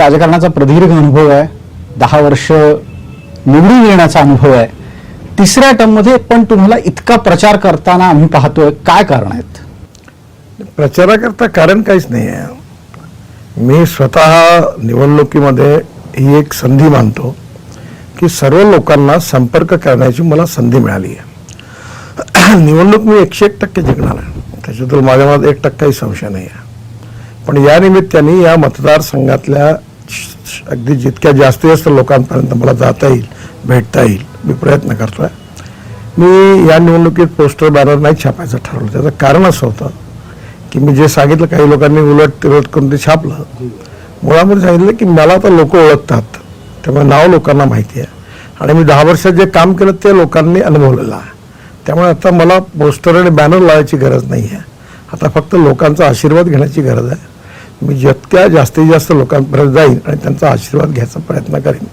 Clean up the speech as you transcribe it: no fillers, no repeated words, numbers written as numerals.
राजकारणाचा प्रदीर्घ अनुभव आहे, 10 वर्ष निवडून येण्याचा अनुभव आहे. तिसऱ्या टर्म मध्ये पण तुम्हाला इतका प्रचार करताना आम्ही पाहतोय, काय कारण आहेत? प्रचाराकरता कारण काहीच नाही आहे. मी स्वतः निवडणुकीमध्ये ही एक संधी मानतो की सर्व लोकांना संपर्क करण्याची मला संधी मिळाली आहे. निवडणूक मी 101% जिंकणार आहे, त्याच्यातून माझ्या मनात 1% संशय नाही आहे. पण या निमित्ताने या मतदारसंघातल्या अगदी जितक्या जास्तीत जास्त लोकांपर्यंत मला जाता येईल, भेटता येईल, मी प्रयत्न करतोय. मी या निवडणुकीत पोस्टर बॅनर नाही छापायचं ठरवलं. त्याचं कारण असं होतं की मी जे सांगितलं, काही लोकांनी उलट तिलट करून ते छापलं. मुळामध्ये सांगितलं की मला तर लोक ओळखतात, त्यामुळे नाव लोकांना माहिती आहे आणि मी 10 वर्षात जे काम केलं ते लोकांनी अनुभवलेलं आहे. त्यामुळे आता मला पोस्टर आणि बॅनर लावायची गरज नाही आहे. आता फक्त लोकांचा आशीर्वाद घेण्याची गरज आहे. मी जितक्या जास्तीत जास्त लोकांपर्यंत जाईन आणि त्यांचा आशीर्वाद घ्यायचा प्रयत्न करेन.